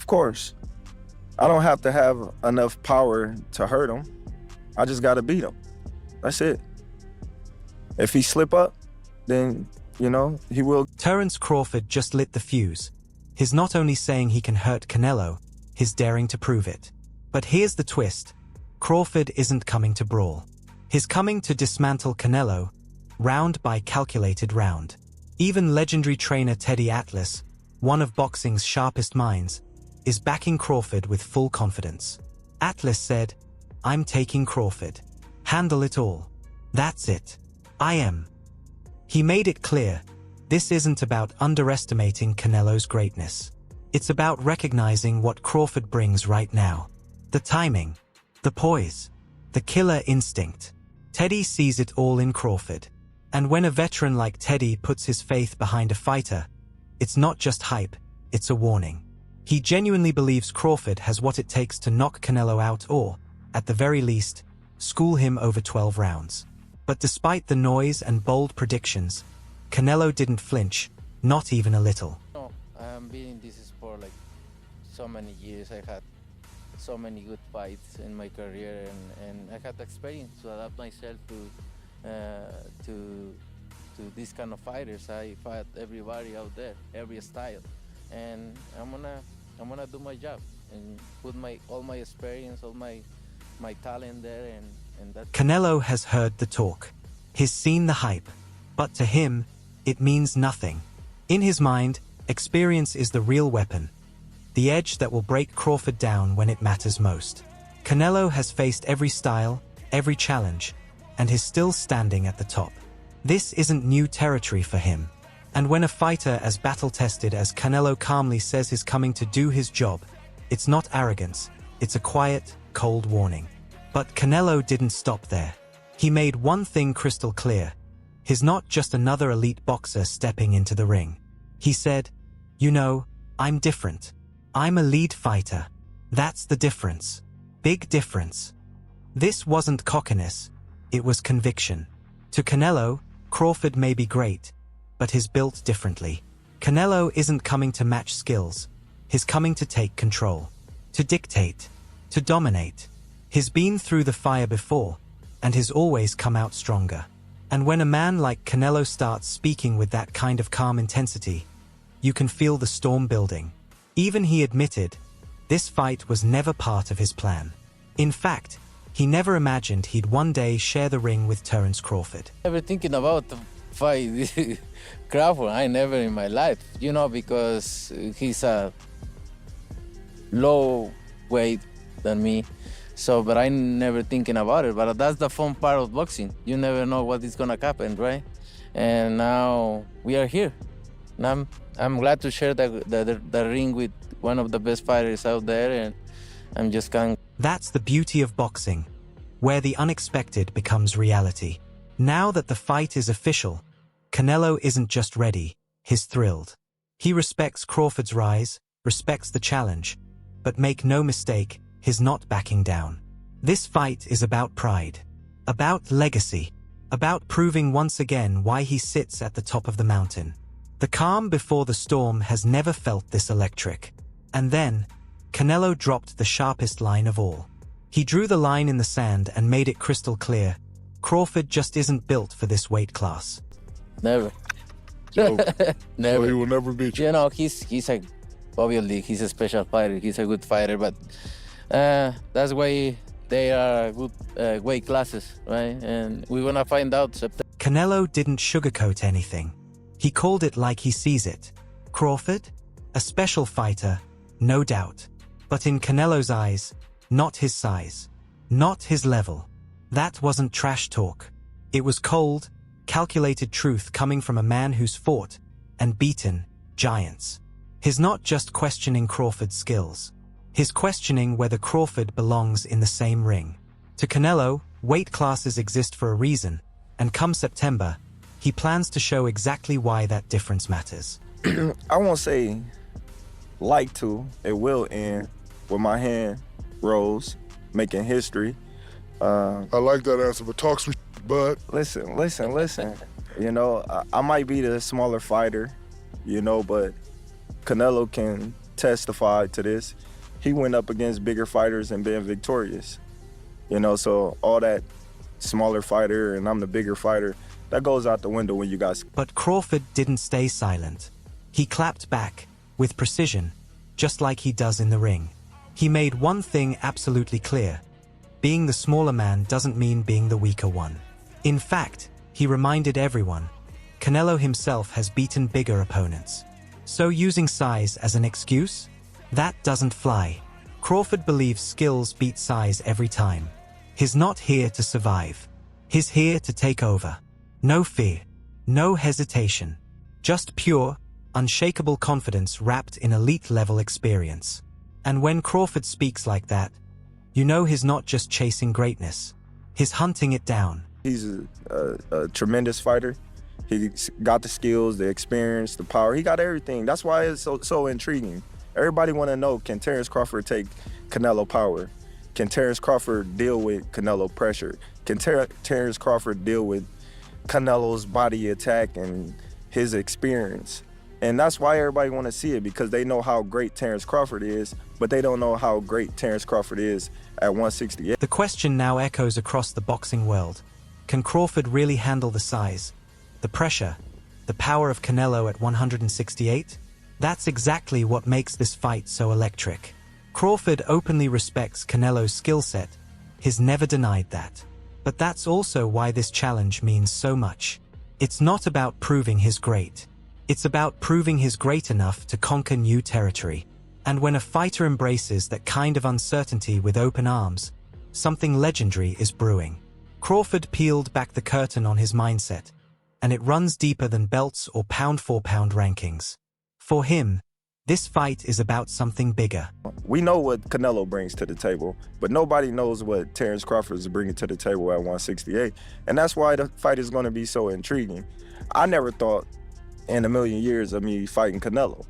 Of course. I don't have to have enough power to hurt him. I just gotta beat him. That's it. If he slip up, then, he will. Terence Crawford just lit the fuse. He's not only saying he can hurt Canelo, he's daring to prove it. But here's the twist. Crawford isn't coming to brawl. He's coming to dismantle Canelo, round by calculated round. Even legendary trainer Teddy Atlas, one of boxing's sharpest minds, is backing Crawford with full confidence. Atlas said, "I'm taking Crawford. Handle it all. That's it. I am." He made it clear, this isn't about underestimating Canelo's greatness. It's about recognizing what Crawford brings right now. The timing, the poise, the killer instinct. Teddy sees it all in Crawford. And when a veteran like Teddy puts his faith behind a fighter, it's not just hype, it's a warning. He genuinely believes Crawford has what it takes to knock Canelo out or, at the very least, school him over 12 rounds. But despite the noise and bold predictions, Canelo didn't flinch, not even a little. No, I've been in this sport like so many years. I had so many good fights in my career, and I had the experience to adapt myself to these kind of fighters. I fight everybody out there, every style, and I'm gonna do my job and put all my experience, all my talent there, and that's. Canelo has heard the talk. He's seen the hype, but to him, it means nothing. In his mind, experience is the real weapon, the edge that will break Crawford down when it matters most. Canelo has faced every style, every challenge, and is still standing at the top. This isn't new territory for him. And when a fighter as battle-tested as Canelo calmly says he's coming to do his job, it's not arrogance, it's a quiet, cold warning. But Canelo didn't stop there. He made one thing crystal clear. He's not just another elite boxer stepping into the ring. He said, I'm different. I'm a lead fighter. That's the difference. Big difference. This wasn't cockiness. It was conviction. To Canelo, Crawford may be great, but he's built differently. Canelo isn't coming to match skills. He's coming to take control. To dictate. To dominate. He's been through the fire before, and he's always come out stronger. And when a man like Canelo starts speaking with that kind of calm intensity, you can feel the storm building. Even he admitted, this fight was never part of his plan. In fact, he never imagined he'd one day share the ring with Terence Crawford. Never thinking about the fight Crawford, I never in my life, because he's a low weight than me. So, but I never thinking about it. But that's the fun part of boxing. You never know what is gonna happen, right? And now we are here. And I'm glad to share the ring with one of the best fighters out there, and I'm just can't. That's the beauty of boxing, where the unexpected becomes reality. Now that the fight is official, Canelo isn't just ready, he's thrilled. He respects Crawford's rise, respects the challenge, but make no mistake, he's not backing down. This fight is about pride, about legacy, about proving once again why he sits at the top of the mountain. The calm before the storm has never felt this electric. And then, Canelo dropped the sharpest line of all. He drew the line in the sand and made it crystal clear. Crawford just isn't built for this weight class. Never. So, Never. So he will never beat you. Obviously he's a special fighter. He's a good fighter, but that's why they are good weight classes, right? And we're gonna find out September. Canelo didn't sugarcoat anything. He called it like he sees it. Crawford? A special fighter, no doubt. But in Canelo's eyes, not his size, not his level. That wasn't trash talk. It was cold, calculated truth coming from a man who's fought and beaten giants. He's not just questioning Crawford's skills. He's questioning whether Crawford belongs in the same ring. To Canelo, weight classes exist for a reason, and come September, he plans to show exactly why that difference matters. I won't say like to, it will end with my hand rose, making history. I like that answer, but talk some shit, bud. Listen. You know, I might be the smaller fighter, you know, but Canelo can testified to this. He went up against bigger fighters and been victorious. You know, so all that smaller fighter and I'm the bigger fighter, that goes out the window when you guys. But Crawford didn't stay silent. He clapped back, with precision, just like he does in the ring. He made one thing absolutely clear. Being the smaller man doesn't mean being the weaker one. In fact, he reminded everyone, Canelo himself has beaten bigger opponents. So using size as an excuse? That doesn't fly. Crawford believes skills beat size every time. He's not here to survive. He's here to take over. No fear, no hesitation. Just pure, unshakable confidence wrapped in elite-level experience. And when Crawford speaks like that, you know he's not just chasing greatness. He's hunting it down. He's a tremendous fighter. He's got the skills, the experience, the power. He got everything. That's why it's so intriguing. Everybody want to know, can Terence Crawford take Canelo power? Can Terence Crawford deal with Canelo pressure? Can Terence Crawford deal with Canelo's body attack and his experience? And that's why everybody want to see it, because they know how great Terence Crawford is, but they don't know how great Terence Crawford is at 168. The question now echoes across the boxing world. Can Crawford really handle the size, the pressure, the power of Canelo at 168? That's exactly what makes this fight so electric. Crawford openly respects Canelo's skill set. He's never denied that. But that's also why this challenge means so much. It's not about proving he's great. It's about proving he's great enough to conquer new territory. And when a fighter embraces that kind of uncertainty with open arms, something legendary is brewing. Crawford peeled back the curtain on his mindset, and it runs deeper than belts or pound-for-pound rankings. For him, this fight is about something bigger. We know what Canelo brings to the table, but nobody knows what Terence Crawford is bringing to the table at 168, and that's why the fight is going to be so intriguing. I never thought in a million years of me fighting Canelo.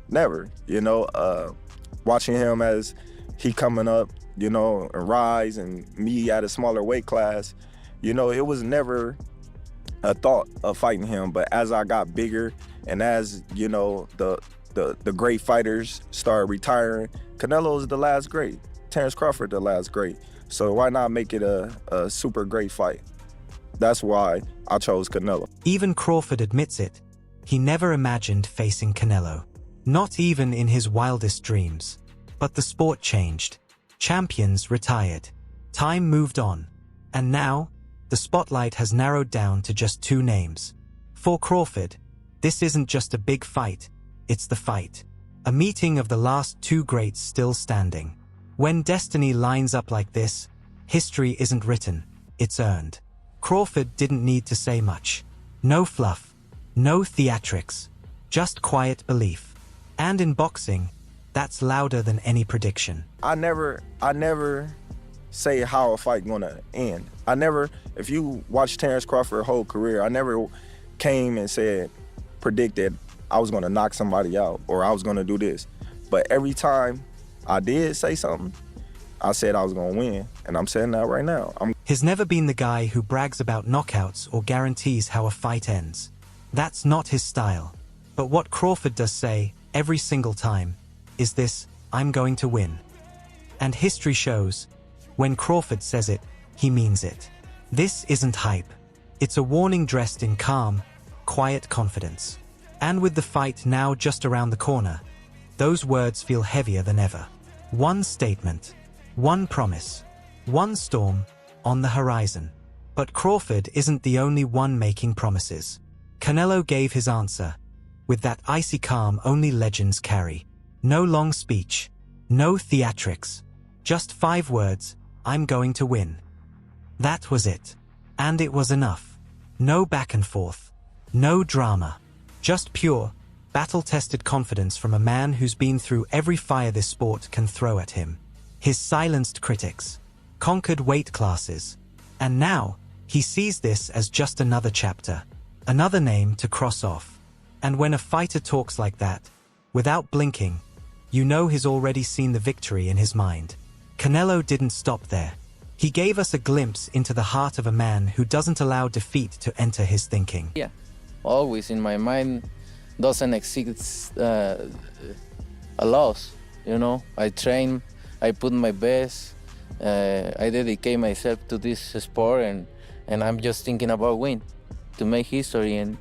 Never, you know, watching him as he coming up, you know, and rise, and me at a smaller weight class, you know, it was never a thought of fighting him. But as I got bigger and as, you know, the great fighters started retiring, Canelo is the last great, Terence Crawford the last great. So why not make it a super great fight? That's why I chose Canelo. Even Crawford admits it. He never imagined facing Canelo. Not even in his wildest dreams. But the sport changed. Champions retired. Time moved on. And now, the spotlight has narrowed down to just two names. For Crawford, this isn't just a big fight, it's the fight. A meeting of the last two greats still standing. When destiny lines up like this, history isn't written, it's earned. Crawford didn't need to say much. No fluff, no theatrics, just quiet belief. And in boxing, that's louder than any prediction. I never say how a fight gonna end. If you watch Terence Crawford's whole career, I never came and predicted I was gonna knock somebody out or I was gonna do this. But every time I did say something, I said I was gonna win, and I'm saying that right now. He's never been the guy who brags about knockouts or guarantees how a fight ends. That's not his style. But what Crawford does say, every single time, is this: I'm going to win. And history shows, when Crawford says it, he means it. This isn't hype. It's a warning dressed in calm, quiet confidence. And with the fight now just around the corner, those words feel heavier than ever. One statement, one promise, one storm on the horizon. But Crawford isn't the only one making promises. Canelo gave his answer, with that icy calm only legends carry. No long speech, no theatrics, just 5 words: I'm going to win. That was it. And it was enough. No back and forth, no drama, just pure, battle-tested confidence from a man who's been through every fire this sport can throw at him. He's silenced critics, conquered weight classes, and now he sees this as just another chapter, another name to cross off. And when a fighter talks like that, without blinking, you know he's already seen the victory in his mind. Canelo didn't stop there. He gave us a glimpse into the heart of a man who doesn't allow defeat to enter his thinking. Yeah, always in my mind doesn't exist a loss. You know, I train, I put my best, I dedicate myself to this sport, and I'm just thinking about win, to make history, and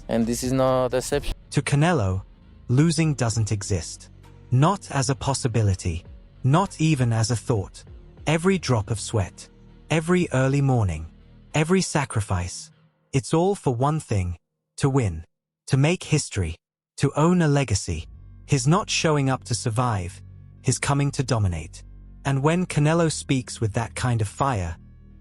this is no deception. To Canelo, losing doesn't exist. Not as a possibility, not even as a thought. Every drop of sweat, every early morning, every sacrifice, it's all for one thing: to win, to make history, to own a legacy. His not showing up to survive, his coming to dominate. And when Canelo speaks with that kind of fire,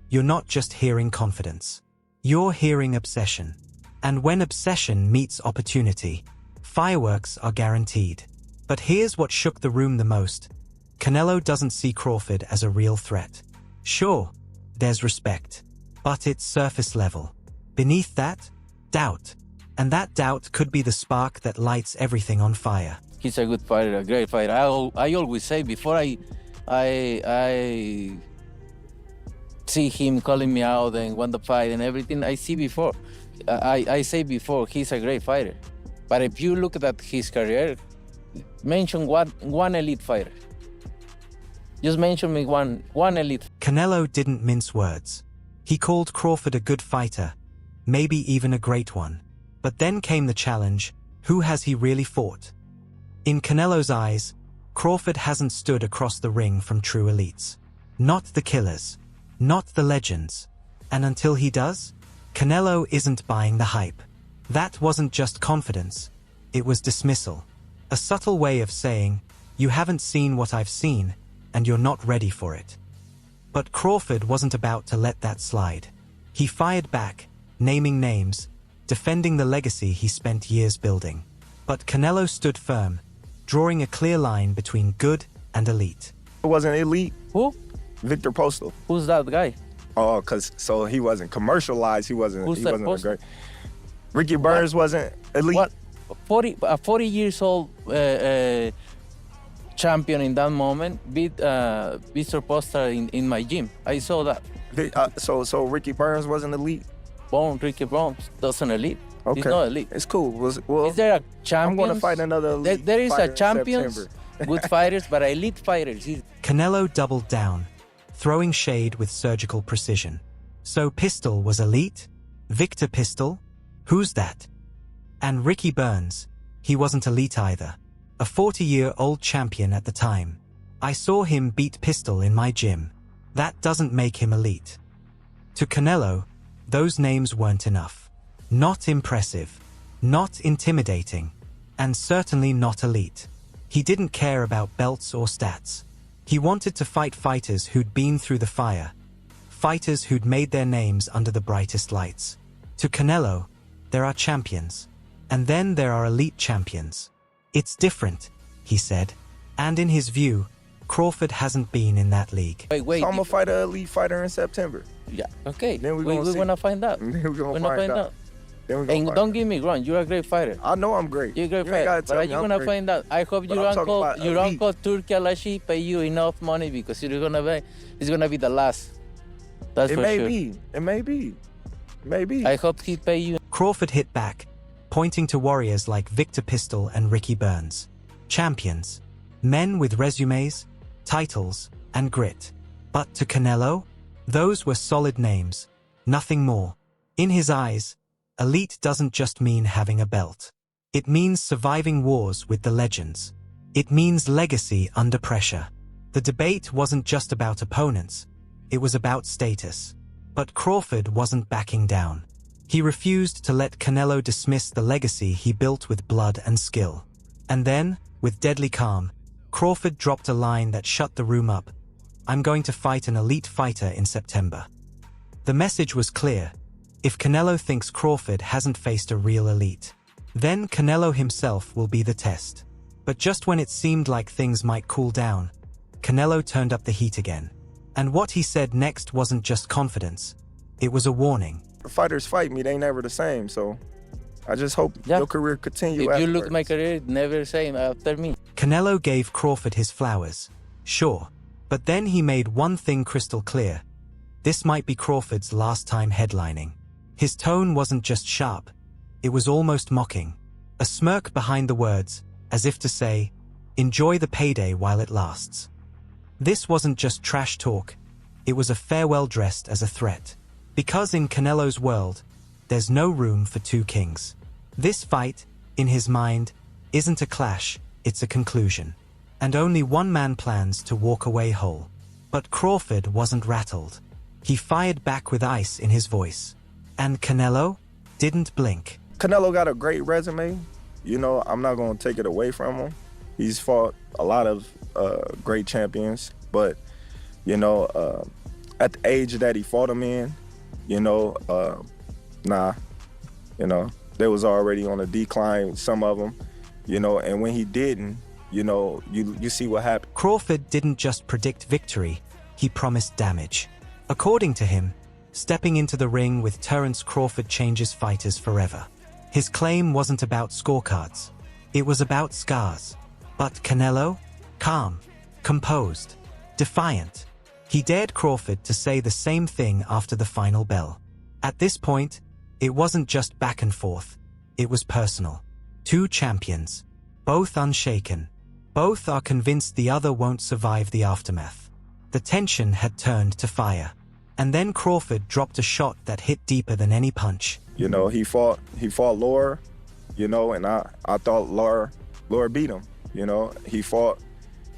you're not just hearing confidence. You're hearing obsession. And when obsession meets opportunity, fireworks are guaranteed. But here's what shook the room the most. Canelo doesn't see Crawford as a real threat. Sure, there's respect, but it's surface level. Beneath that, doubt. And that doubt could be the spark that lights everything on fire. He's a good fighter, a great fighter. I always say, before I see him calling me out and want the fight and everything, I say before, he's a great fighter. But if you look at his career, mention one elite fighter. Just mention me one elite. Canelo didn't mince words. He called Crawford a good fighter, maybe even a great one. But then came the challenge: who has he really fought? In Canelo's eyes, Crawford hasn't stood across the ring from true elites. Not the killers, not the legends. And until he does, Canelo isn't buying the hype. That wasn't just confidence, it was dismissal. A subtle way of saying, you haven't seen what I've seen, and you're not ready for it. But Crawford wasn't about to let that slide. He fired back, naming names, defending the legacy he spent years building. But Canelo stood firm, drawing a clear line between good and elite. It wasn't elite. Who? Victor Postal. Who's that guy? Oh, so he wasn't commercialized. He wasn't a great. Ricky Burns wasn't elite. What? 40 years old champion in that moment beat Mr. Postal in my gym. I saw that. So Ricky Burns wasn't elite. Ricky Burns doesn't elite. Okay. He's not elite. It's cool. Well, is there a champion? I'm going to fight another elite. There is fighter a champions, good fighters, but elite fighters. Canelo doubled down, throwing shade with surgical precision. So Pistol was elite? Victor Pistol? Who's that? And Ricky Burns, he wasn't elite either. A 40-year-old champion at the time. I saw him beat Pistol in my gym. That doesn't make him elite. To Canelo, those names weren't enough. Not impressive, not intimidating, and certainly not elite. He didn't care about belts or stats. He wanted to fight fighters who'd been through the fire, fighters who'd made their names under the brightest lights. To Canelo, there are champions, and then there are elite champions. It's different, he said, and in his view, Crawford hasn't been in that league. Wait. So I'm gonna fight an elite fighter in September. Yeah, okay. Then we're gonna find out. Then we're gonna find out. And don't get me wrong, you're a great fighter. I know I'm great. You're a great fighter, but you're gonna find out. I hope your uncle Turki Alashi pay you enough money, because it's gonna be the last. That's for sure. It may be. Maybe. I hope he pay you. Crawford hit back, pointing to warriors like Victor Pistol and Ricky Burns. Champions. Men with resumes, titles, and grit. But to Canelo, those were solid names. Nothing more. In his eyes, elite doesn't just mean having a belt. It means surviving wars with the legends. It means legacy under pressure. The debate wasn't just about opponents. It was about status. But Crawford wasn't backing down. He refused to let Canelo dismiss the legacy he built with blood and skill. And then, with deadly calm, Crawford dropped a line that shut the room up. I'm going to fight an elite fighter in September. The message was clear. If Canelo thinks Crawford hasn't faced a real elite, then Canelo himself will be the test. But just when it seemed like things might cool down, Canelo turned up the heat again. And what he said next wasn't just confidence. It was a warning. Fighters fight me, they never the same, so I just hope your career continue. If you look at my career, never the same after me. Canelo gave Crawford his flowers, sure, but then he made one thing crystal clear. This might be Crawford's last time headlining. His tone wasn't just sharp, it was almost mocking. A smirk behind the words, as if to say, Enjoy the payday while it lasts. This wasn't just trash talk, it was a farewell dressed as a threat. Because in Canelo's world, there's no room for two kings. This fight, in his mind, isn't a clash, it's a conclusion. And only one man plans to walk away whole. But Crawford wasn't rattled. He fired back with ice in his voice. And Canelo didn't blink. Canelo got a great resume. You know, I'm not going to take it away from him. He's fought a lot of great champions. But, you know, at the age that he fought him in, you know, they was already on a decline, some of them, you know, and when he didn't, you know, you see what happened. Crawford didn't just predict victory, he promised damage. According to him, stepping into the ring with Terence Crawford changes fighters forever. His claim wasn't about scorecards, it was about scars. But Canelo? Calm, composed, defiant. He dared Crawford to say the same thing after the final bell. At this point, it wasn't just back and forth, it was personal. Two champions, both unshaken, both are convinced the other won't survive the aftermath. The tension had turned to fire. And then Crawford dropped a shot that hit deeper than any punch. You know, he fought Laura, you know, and I thought Laura beat him. You know, he fought,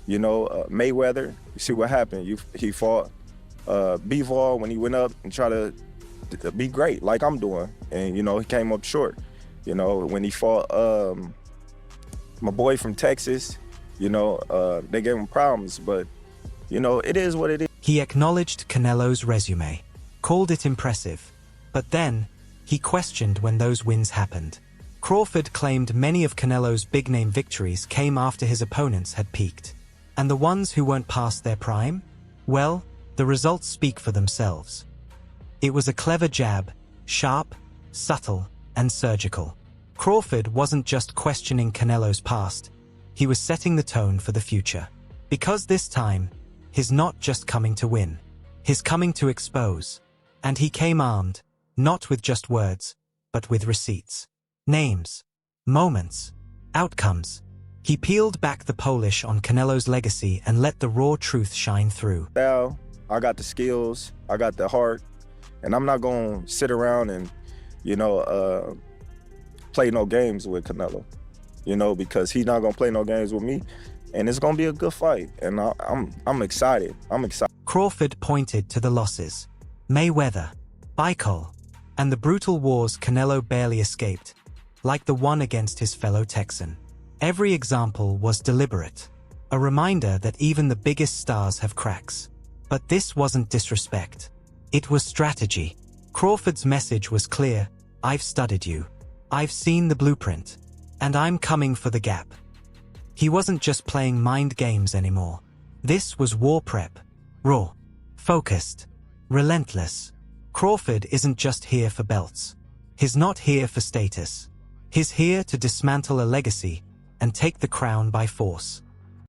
you know, Mayweather. You see what happened. He fought Bivol when he went up and tried to be great like I'm doing. And, you know, he came up short. You know, when he fought my boy from Texas, you know, they gave him problems. But, you know, it is what it is. He acknowledged Canelo's resume, called it impressive. But then, he questioned when those wins happened. Crawford claimed many of Canelo's big-name victories came after his opponents had peaked. And the ones who weren't past their prime? Well, the results speak for themselves. It was a clever jab, sharp, subtle, and surgical. Crawford wasn't just questioning Canelo's past, he was setting the tone for the future. Because this time, he's not just coming to win, he's coming to expose. And he came armed, not with just words, but with receipts. Names, moments, outcomes. He peeled back the polish on Canelo's legacy and let the raw truth shine through. Now, I got the skills, I got the heart, and I'm not going to sit around and, you know, play no games with Canelo, you know, because he's not going to play no games with me, and it's going to be a good fight, and I'm excited. I'm excited. Crawford pointed to the losses. Mayweather, Bicol, and the brutal wars Canelo barely escaped, like the one against his fellow Texan. Every example was deliberate, a reminder that even the biggest stars have cracks. But this wasn't disrespect. It was strategy. Crawford's message was clear: I've studied you. I've seen the blueprint. And I'm coming for the gap. He wasn't just playing mind games anymore. This was war prep. Raw, focused, relentless. Crawford isn't just here for belts. He's not here for status. He's here to dismantle a legacy and take the crown by force.